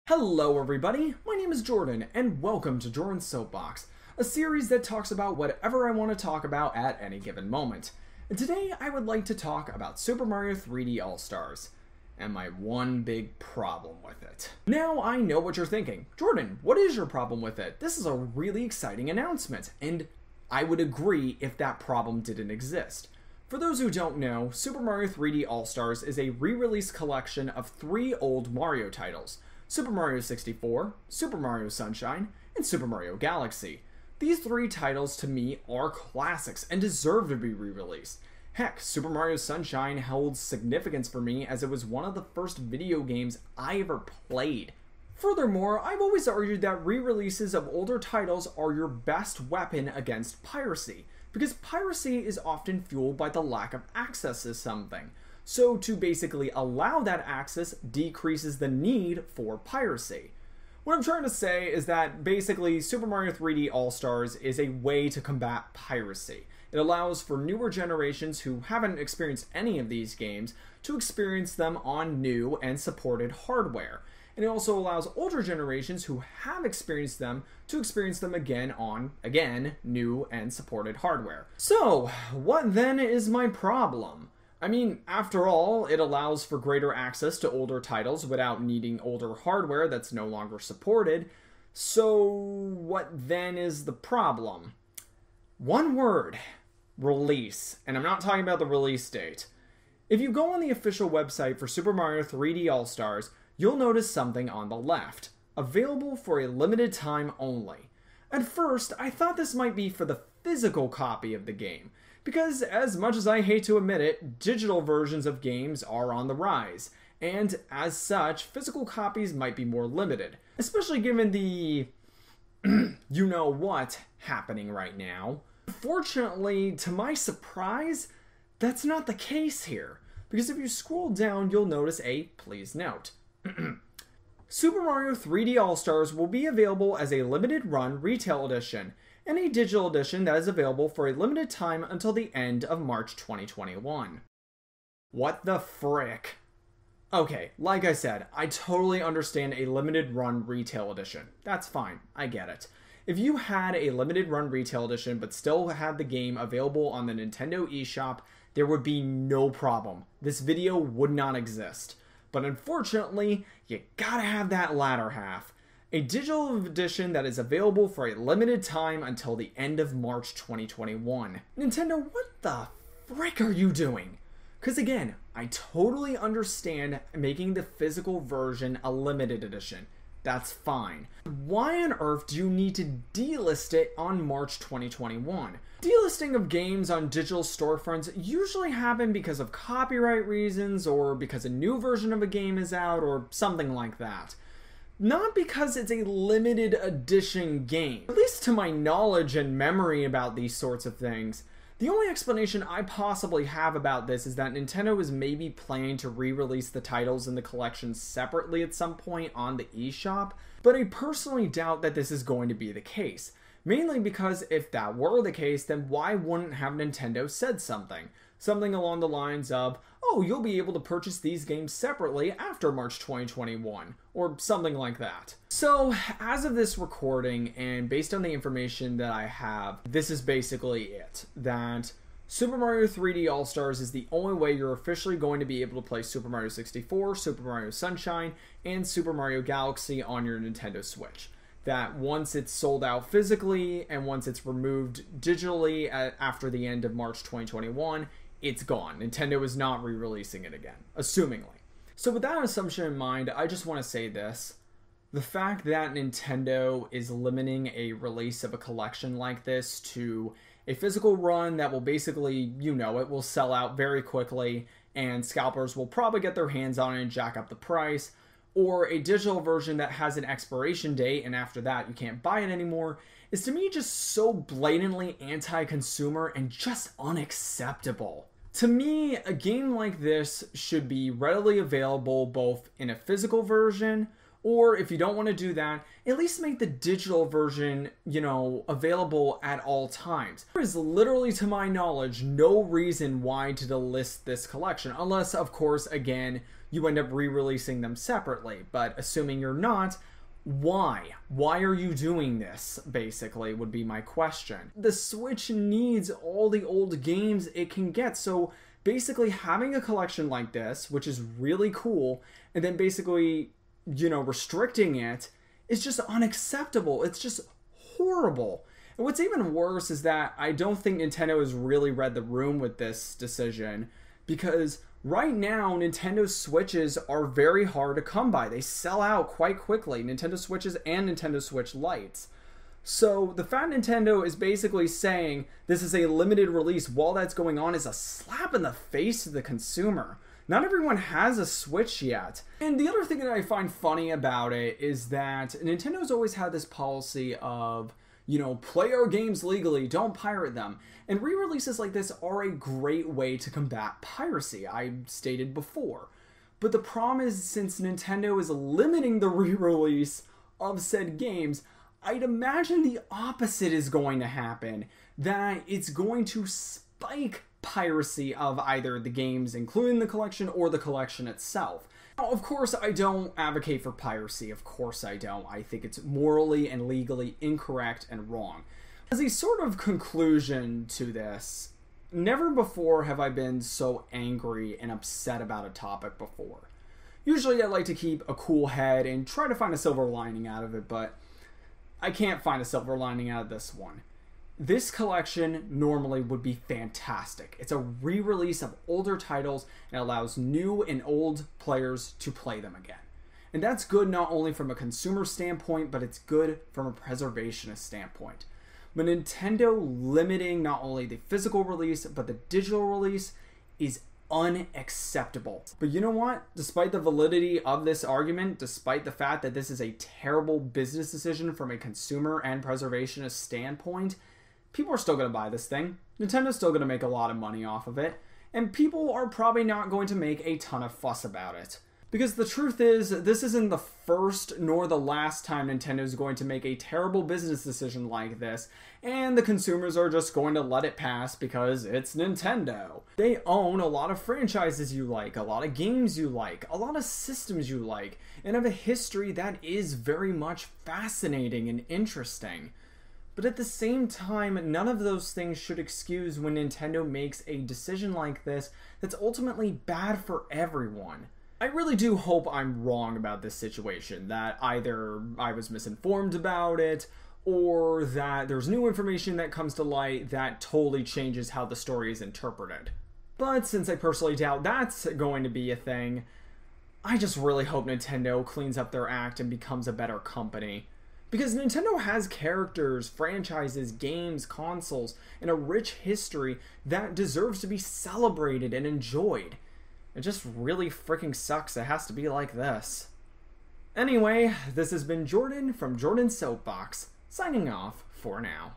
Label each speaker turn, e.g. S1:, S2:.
S1: Hello everybody, my name is Jordan, and welcome to Jordan's Soapbox, a series that talks about whatever I want to talk about at any given moment. And today I would like to talk about Super Mario 3D All-Stars, and my one big problem with it. Now I know what you're thinking. Jordan, what is your problem with it? This is a really exciting announcement, and I would agree if that problem didn't exist. For those who don't know, Super Mario 3D All-Stars is a re-release collection of 3 old Mario titles: Super Mario 64, Super Mario Sunshine, and Super Mario Galaxy. These 3 titles to me are classics and deserve to be re-released. Heck, Super Mario Sunshine holds significance for me as it was one of the first video games I ever played. Furthermore, I've always argued that re-releases of older titles are your best weapon against piracy, because piracy is often fueled by the lack of access to something. So to basically allow that access decreases the need for piracy. What I'm trying to say is that basically Super Mario 3D All-Stars is a way to combat piracy. It allows for newer generations who haven't experienced any of these games to experience them on new and supported hardware. And it also allows older generations who have experienced them to experience them again on, new and supported hardware. So, what then is my problem? I mean, after all, it allows for greater access to older titles without needing older hardware that's no longer supported. So, what then is the problem? One word: release. And I'm not talking about the release date. If you go on the official website for Super Mario 3D All-Stars, you'll notice something on the left: available for a limited time only. At first, I thought this might be for the physical copy of the game, because as much as I hate to admit it, digital versions of games are on the rise, and as such, physical copies might be more limited, especially given the you-know-what happening right now. Fortunately, to my surprise, that's not the case here, because if you scroll down, you'll notice a please note. Super Mario 3D All-Stars will be available as a limited run retail edition, and a digital edition that is available for a limited time until the end of March 2021. What the frick? Okay, like I said, I totally understand a limited run retail edition. That's fine, I get it. If you had a limited run retail edition but still had the game available on the Nintendo eShop, there would be no problem. This video would not exist. But unfortunately, you gotta have that latter half. A digital edition that is available for a limited time until the end of March 2021. Nintendo, what the frick are you doing? Because again, I totally understand making the physical version a limited edition. That's fine. Why on earth do you need to delist it on March 2021? Delisting of games on digital storefronts usually happen because of copyright reasons, or because a new version of a game is out, or something like that. Not because it's a limited edition game. At least to my knowledge and memory about these sorts of things, the only explanation I possibly have about this is that Nintendo is maybe planning to re-release the titles in the collection separately at some point on the eShop, but I personally doubt that this is going to be the case. Mainly because if that were the case, then why wouldn't have Nintendo said something? Something along the lines of, oh, you'll be able to purchase these games separately after March 2021, or something like that. So, as of this recording, and based on the information that I have, this is basically it. That Super Mario 3D All-Stars is the only way you're officially going to be able to play Super Mario 64, Super Mario Sunshine, and Super Mario Galaxy on your Nintendo Switch. That once it's sold out physically, and once it's removed digitally after the end of March 2021, it's gone. Nintendo is not re-releasing it again, assumingly. So with that assumption in mind, I just want to say this. The fact that Nintendo is limiting a release of a collection like this to a physical run that will basically, you know, it will sell out very quickly, and scalpers will probably get their hands on it and jack up the price, or a digital version that has an expiration date and after that you can't buy it anymore, is to me just so blatantly anti-consumer and just unacceptable. To me, a game like this should be readily available both in a physical version, or if you don't want to do that, at least make the digital version, available at all times. There is literally, to my knowledge, no reason why to delist this collection, unless, of course, again, you end up re-releasing them separately. But assuming you're not, why? Why are you doing this, basically, would be my question. The Switch needs all the old games it can get, so basically having a collection like this, which is really cool, and then basically, restricting it is just unacceptable. It's just horrible. And what's even worse is that I don't think Nintendo has really read the room with this decision, because right now, Nintendo Switches are very hard to come by. They sell out quite quickly, Nintendo Switches and Nintendo Switch Lites. So the fact Nintendo is basically saying this is a limited release while that's going on is a slap in the face to the consumer. Not everyone has a Switch yet. And the other thing that I find funny about it is that Nintendo's always had this policy of, play our games legally, don't pirate them. And re-releases like this are a great way to combat piracy, I stated before. But the problem is, since Nintendo is limiting the re-release of said games, I'd imagine the opposite is going to happen. That it's going to spike piracy of either the games, including the collection, or the collection itself. Now, of course, I don't advocate for piracy. Of course I don't. I think it's morally and legally incorrect and wrong. As a sort of conclusion to this, never before have I been so angry and upset about a topic before. Usually I like to keep a cool head and try to find a silver lining out of it, but I can't find a silver lining out of this one. This collection normally would be fantastic. It's a re-release of older titles and allows new and old players to play them again. And that's good not only from a consumer standpoint, but it's good from a preservationist standpoint. But Nintendo limiting not only the physical release, but the digital release is unacceptable. But you know what? Despite the validity of this argument, despite the fact that this is a terrible business decision from a consumer and preservationist standpoint, people are still going to buy this thing. Nintendo's still going to make a lot of money off of it. And people are probably not going to make a ton of fuss about it. Because the truth is, this isn't the first nor the last time Nintendo's going to make a terrible business decision like this, and the consumers are just going to let it pass because it's Nintendo. They own a lot of franchises you like, a lot of games you like, a lot of systems you like, and have a history that is very much fascinating and interesting. But at the same time, none of those things should excuse when Nintendo makes a decision like this that's ultimately bad for everyone. I really do hope I'm wrong about this situation, that either I was misinformed about it, or that there's new information that comes to light that totally changes how the story is interpreted. But since I personally doubt that's going to be a thing, I just really hope Nintendo cleans up their act and becomes a better company. Because Nintendo has characters, franchises, games, consoles, and a rich history that deserves to be celebrated and enjoyed. It just really freaking sucks it has to be like this. Anyway, this has been Jordan from Jordan's Soapbox, signing off for now.